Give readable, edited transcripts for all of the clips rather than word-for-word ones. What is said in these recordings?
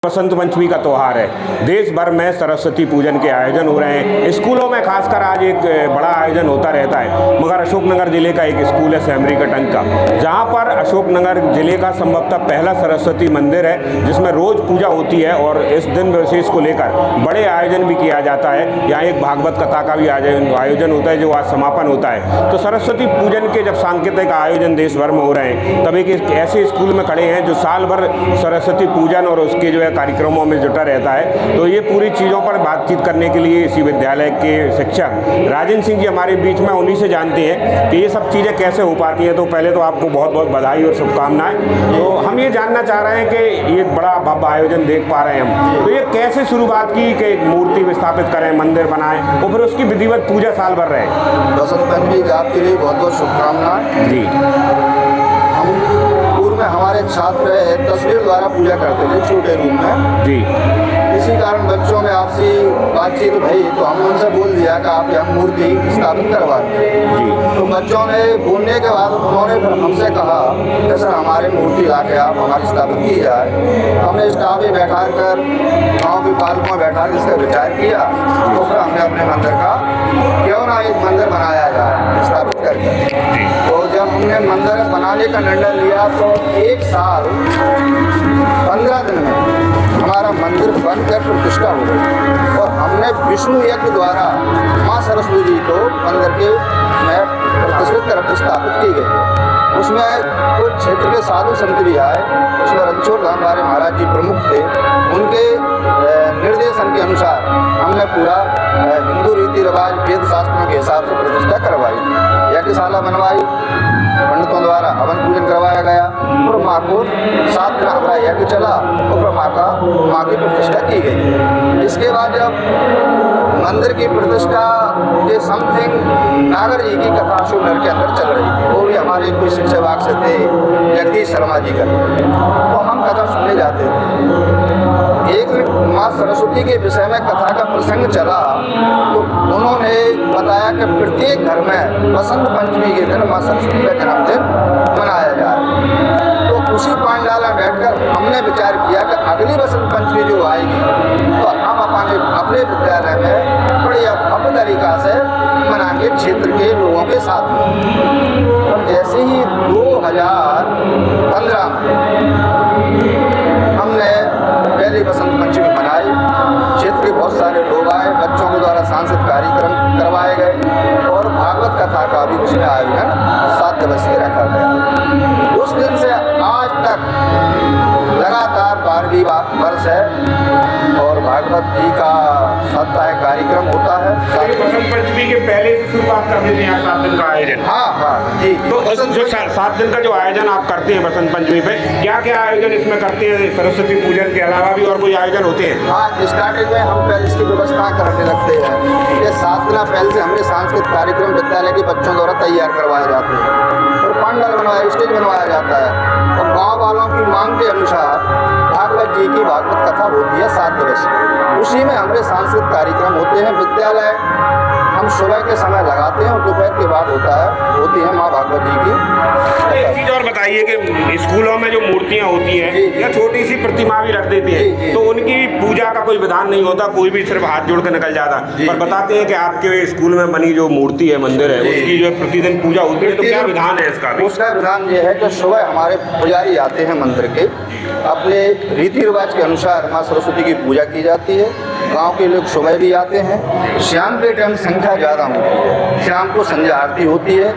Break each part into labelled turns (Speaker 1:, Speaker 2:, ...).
Speaker 1: बसंत पंचमी का त्यौहार है। देश भर में सरस्वती पूजन के आयोजन हो रहे हैं। स्कूलों में खासकर आज एक बड़ा आयोजन होता रहता है, मगर अशोकनगर जिले का एक स्कूल है सैमरी कटंग का, जहां पर अशोकनगर जिले का संभवतः पहला सरस्वती मंदिर है जिसमें रोज पूजा होती है और इस दिन विशेष को लेकर बड़े आयोजन भी किया जाता है। यहाँ एक भागवत कथा का भी आयोजन होता है जो आज समापन होता है। तो सरस्वती पूजन के जब सांकेतिक आयोजन देश भर में हो रहे हैं, तब एक ऐसे स्कूल में खड़े हैं जो साल भर सरस्वती पूजन और उसके जो है कार्यक्रमों में जुटा रहता है। तो ये पूरी चीज़ों पर बातचीत करने के लिए इसी विद्यालय के शिक्षक राजेंद्र सिंह जी हमारे बीच में, उन्हीं से जानते हैं कि ये सब चीज़ें कैसे हो पाती हैं। तो पहले तो आपको बहुत बहुत बधाई और शुभकामनाएं। तो हम ये जानना चाह रहे हैं कि ये बड़ा भव्य आयोजन देख पा रहे हैं हम, तो ये कैसे शुरुआत की कि मूर्ति स्थापित करें, मंदिर बनाएं और फिर उसकी विधिवत पूजा साल भर रहे?
Speaker 2: बसंत पंचमी आपके लिए बहुत बहुत शुभकामनाएं जी। में हमारे छात्र तस्वीर द्वारा पूजा करते थे छोटे रूम में जी। इसी कारण बच्चों में आपसी बातचीत भई तो हमने उनसे बोल दिया कि आप यहाँ मूर्ति स्थापित करवा जी। तो बच्चों ने बोलने के बाद उन्होंने फिर हमसे कहा कि सर हमारी मूर्ति ला के आप हमारी स्थापित की जाए। हमने स्टाफ में बैठा कर गाँव के पालकों में बैठा कर इसका विचार किया। तो फिर हमने अपने मंदिर का क्यों ना एक मंदिर बनाया जाए स्थापित करके। तो जब हमने मंदिर बनाने का निर्णय लिया तो एक साल 15 दिन में हमारा मंदिर बनकर प्रतिष्ठा हो गई और हमने विष्णु यज्ञ द्वारा माँ सरस्वती जी को मंदिर के में प्रतिष्ठित कर स्थापित की गई। उसमें कुछ क्षेत्र के साधु संत भी आए। उसमें रणछोड़ धाम हमारे महाराज जी प्रमुख थे, उनके निर्देशन के अनुसार हमने पूरा हिंदू रीति रिवाज वेद शास्त्रों के हिसाब से प्रतिष्ठा करवाई। यज्ञशाला बनवाई, पंडितों द्वारा हवन पूजन करवाया गया और माँ को 7 दिन हमारा यज्ञ चला और फिर माँ की प्रतिष्ठा की गई। इसके बाद जब मंदिर की प्रतिष्ठा के समथिंग नागर जी की कथा अशोकनगर के अंदर चल रही थी, वो भी हमारे कोई शिक्षक विभाग से थे, जगदीश शर्मा जी करते, तो हम कथा सुनने जाते थे। एक दिन माँ सरस्वती के विषय में कथा का प्रसंग चला तो उन्होंने बताया कि प्रत्येक घर में बसंत पंचमी के दिन माँ सरस्वती का जन्मदिन मनाया जाए। तो उसी पांडाल में बैठकर हमने विचार किया कि अगली बसंत पंचमी जो आएगी तो हम अपने विद्यालय में बड़ी भव्य तरीका से मनाएंगे क्षेत्र के लोगों के साथ में। और जैसे ही 2015 हमने पहली बसंत पंचमी मनाई, क्षेत्र के बहुत सारे लोग आए, बच्चों के द्वारा सांस्कृतिक कार्यक्रम करवाए गए और भागवत कथा का भी उसमें आयोजन 7 दिवसीय रखा गया। उस दिन से आज तक लगातार 12वीं वर्ष है और भागवत जी का साप्ताहिक कार्यक्रम होता है।
Speaker 1: बसंत पंचमी के पहले से शुरुआत कर देते हैं 7 दिन का आयोजन?
Speaker 2: हाँ जी।
Speaker 1: तो जो 7 दिन का जो आयोजन आप करते हैं बसंत पंचमी पे, क्या क्या आयोजन इसमें करते हैं? सरस्वती पूजन के अलावा भी और कोई आयोजन होते हैं?
Speaker 2: हाँ, स्टार्टिंग में हम पहले इसकी व्यवस्था करने लगते हैं। ये 7 दिन पहले से हमने सांस्कृतिक कार्यक्रम विद्यालय के बच्चों द्वारा तैयार करवाए जाते हैं और पंडाल बनवाया, स्टेज बनवाया जाता है और गाँव वालों की मांग के अनुसार भागवत जी की भागवत कथा होती है 7 दिवसीय। उसी में हमारे सांस्कृतिक कार्यक्रम होते हैं। विद्यालय हम सुबह के समय लगाते हैं और दोपहर के बाद होती है माँ भागवत जी की।
Speaker 1: एक चीज़ और बताइए कि स्कूलों में जो मूर्तियाँ होती हैं या छोटी सी प्रतिमा भी रख देती है, तो उनकी पूजा का कोई विधान नहीं होता, कोई भी सिर्फ हाथ जोड़ कर निकल जाता, पर बताते हैं कि आपके स्कूल में बनी जो मूर्ति है, मंदिर है, उसकी जो प्रतिदिन पूजा होती है, तो क्या विधान है इसका?
Speaker 2: उसका विधान ये है कि सुबह हमारे पुजारी आते हैं मंदिर के, अपने रीति रिवाज के अनुसार माँ सरस्वती की पूजा की जाती है। गांव के लोग सुबह भी आते हैं। शाम के टाइम संख्या ज़्यादा होती है, शाम को संध्या आरती होती है,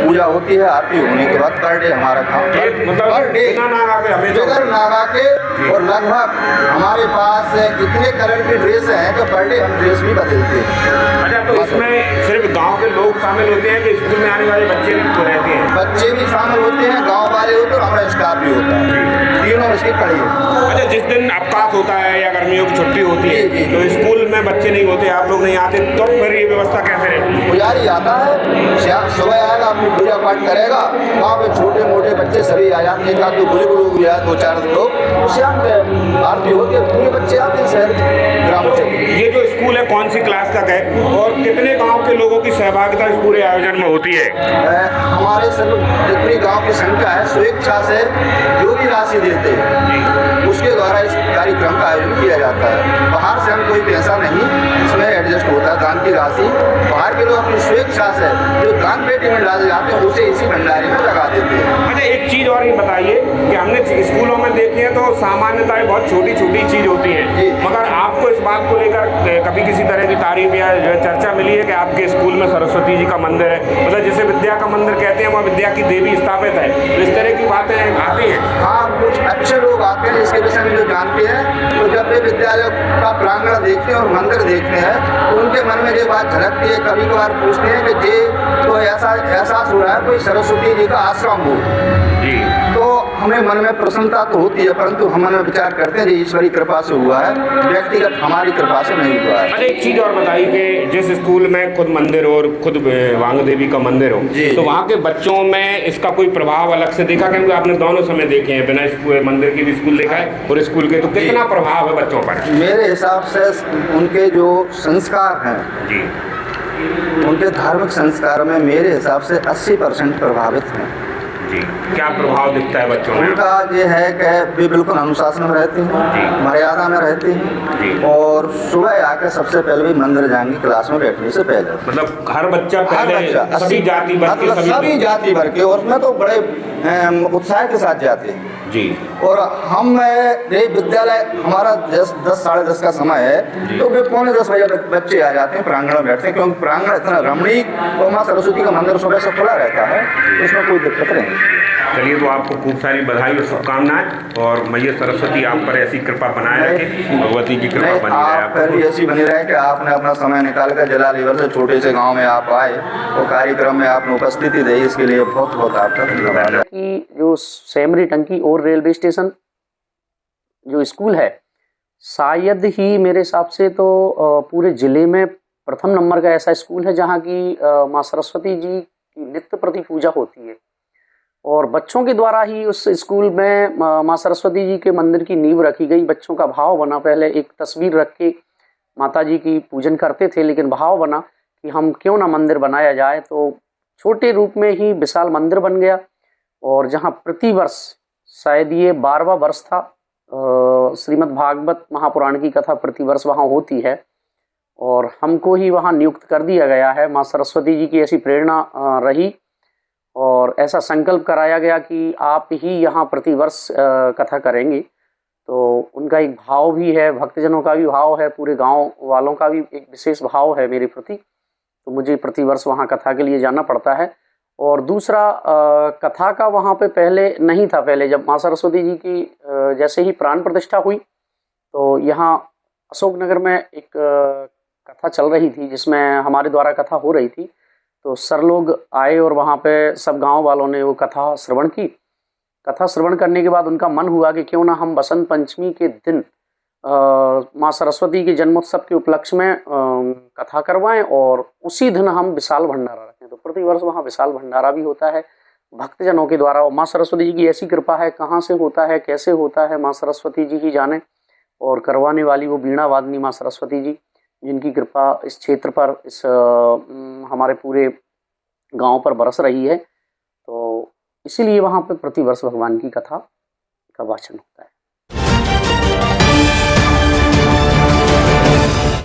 Speaker 2: पूजा होती है। आरती होने के बाद पर डे हमारा काम पर डे बगैर नागा के और लगभग हमारे पास इतने कलर की ड्रेस हैं कि पर डे हम ड्रेस भी बदलते हैं।
Speaker 1: अच्छा, तो इसमें सिर्फ गांव के लोग शामिल होते हैं कि स्कूल में आने वाले बच्चे भी रहते हैं?
Speaker 2: बच्चे भी शामिल होते हैं, गाँव वाले होते हैं और हमारा स्टाफ भी होता है, तीनों इसकी कड़ी है।
Speaker 1: अच्छा, जिस दिन अवकाश होता है या गर्मियों की छुट्टी होती है तो स्कूल में बच्चे नहीं होते, आप लोग नहीं आते, तो फिर ये व्यवस्था कैसे रहती?
Speaker 2: पुजारी आता है, शाम सुबह आएगा, अपनी पूजा पाठ करेगा, वहाँ पे छोटे मोटे बच्चे सभी आ जाते हैं, एक बुजुर्ग लोग भी आए 2-4 लोग, शाम के आरती होती है, पूरे बच्चे आते हैं शहर ग्राम से।
Speaker 1: ये जो स्कूल है कौन सी क्लास तक है और कितने गाँव के लोगों की सहभागिता इस पूरे आयोजन में होती है?
Speaker 2: हमारे सब जितनी गाँव की संख्या है स्वेच्छा से जो भी राशि देते हैं उसके द्वारा इस कार्यक्रम का आयोजन किया जाता है। बाहर से हम कोई पैसा नहीं इसमें एडजस्ट होता है, दान की राशि बाहर के लोग अपनी स्वेच्छा से जो दान पेटी में डाले जाते हैं उसे इसी भंडारे में लगा देते हैं।
Speaker 1: अच्छा, एक चीज़ और ये बताइए कि हमने स्कूलों में देखी है तो सामान्यतः बहुत छोटी छोटी चीज़ होती है, मगर आपको इस बात को लेकर कभी किसी तरह की तारीफ या चर्चा मिली है कि आपके स्कूल में सरस्वती जी का मंदिर है, मतलब जिसे विद्या का मंदिर कहते हैं, वहाँ विद्या की देवी स्थापित है, तो इस तरह की बातें आती हैं?
Speaker 2: हाँ, कुछ अच्छे लोग आते हैं इसके विषय में जो जानते हैं, तो जब वे विद्यालय का प्रांगण देखते हैं और मंदिर देखते हैं तो उनके मन में ये बात झलकती है, कभी कभार पूछते हैं कि ये तो ऐसा एहसास हो रहा है कोई सरस्वती जी का आश्रम हो
Speaker 1: जी,
Speaker 2: तो हमें मन में प्रसन्नता तो होती है, परंतु हम मन में विचार करते हैं ये ईश्वरी कृपा से हुआ है, व्यक्तिगत हमारी कृपा से नहीं हुआ है।
Speaker 1: अच्छा, एक चीज़ और बताइए कि जिस स्कूल में खुद मंदिर हो और खुद वांग देवी का मंदिर हो, तो वहाँ के बच्चों में इसका कोई प्रभाव अलग से देखा? क्योंकि आपने दोनों समय देखे हैं, बिना मंदिर के भी स्कूल देखा है और स्कूल के, तो कितना प्रभाव है बच्चों पर?
Speaker 2: मेरे हिसाब से उनके जो संस्कार हैं
Speaker 1: जी,
Speaker 2: उनके धार्मिक संस्कार में मेरे हिसाब से 80% प्रभावित हैं।
Speaker 1: जी, क्या प्रभाव दिखता है बच्चों में?
Speaker 2: उनका ये है कि वे बिल्कुल अनुशासन में रहते हैं, मर्यादा में रहते हैं, और सुबह आकर सबसे पहले भी मंदिर जाएंगे क्लास में बैठने से पहले।
Speaker 1: मतलब हर बच्चा पहले सभी जाति वर्ग के,
Speaker 2: सभी जाति वर्ग के, और उसमें तो बड़े उत्साह के साथ जाते हैं
Speaker 1: जी।
Speaker 2: और हम ये विद्यालय हमारा 10 साढ़े 10 का समय है, तो वे 9:45 बजे तक बच्चे आ जाते हैं, प्रांगण में बैठते हैं, क्योंकि प्रांगण इतना रमणीक और माँ सरस्वती का मंदिर सुबह से खुला रहता है, तो इसमें कोई दिक्कत नहीं।
Speaker 1: चलिए, तो आपको खूब सारी बधाई और शुभकामनाएं, और मैया सरस्वती आप पर ऐसी कृपा बनाए रखे, भगवती की कृपा बनी रहे
Speaker 2: आप पर भी ऐसी बनी रहे कि आपने अपना समय निकाल कर जलालीवर से छोटे से गांव में आप आए और कार्यक्रम में आपने उपस्थिति दी, इसके लिए बहुत बहुत आपका धन्यवाद।
Speaker 3: कि जो सेमरी टंकी और रेलवे स्टेशन जो स्कूल है, शायद ही मेरे हिसाब से तो पूरे ज़िले में प्रथम नंबर का ऐसा स्कूल है जहाँ की माँ सरस्वती जी की नित्य प्रति पूजा होती है, और बच्चों के द्वारा ही उस स्कूल में माँ सरस्वती जी के मंदिर की नींव रखी गई। बच्चों का भाव बना, पहले एक तस्वीर रख के माता जी की पूजन करते थे, लेकिन भाव बना कि हम क्यों ना मंदिर बनाया जाए, तो छोटे रूप में ही विशाल मंदिर बन गया, और जहाँ प्रतिवर्ष शायद ये 12वां वर्ष था, श्रीमद् भागवत महापुराण की कथा प्रतिवर्ष वहाँ होती है, और हमको ही वहाँ नियुक्त कर दिया गया है। माँ सरस्वती जी की ऐसी प्रेरणा रही और ऐसा संकल्प कराया गया कि आप ही यहाँ प्रतिवर्ष कथा करेंगे, तो उनका एक भाव भी है, भक्तजनों का भी भाव है, पूरे गांव वालों का भी एक विशेष भाव है मेरे प्रति, तो मुझे प्रतिवर्ष वहाँ कथा के लिए जाना पड़ता है। और दूसरा, कथा का वहाँ पे पहले नहीं था, पहले जब माँ सरस्वती जी की जैसे ही प्राण प्रतिष्ठा हुई तो यहाँ अशोकनगर में एक कथा चल रही थी जिसमें हमारे द्वारा कथा हो रही थी, तो सर लोग आए और वहाँ पे सब गांव वालों ने वो कथा श्रवण की। कथा श्रवण करने के बाद उनका मन हुआ कि क्यों ना हम बसंत पंचमी के दिन माँ सरस्वती के जन्मोत्सव के उपलक्ष्य में कथा करवाएं और उसी दिन हम विशाल भंडारा रखें। तो प्रतिवर्ष वहाँ विशाल भंडारा भी होता है भक्तजनों के द्वारा, और माँ सरस्वती जी की ऐसी कृपा है, कहाँ से होता है कैसे होता है माँ सरस्वती जी ही जाने, और करवाने वाली वो वीणा वादनी माँ सरस्वती जी, जिनकी कृपा इस क्षेत्र पर, इस हमारे पूरे गांव पर बरस रही है, तो इसीलिए वहाँ पे प्रतिवर्ष भगवान की कथा का वाचन होता है।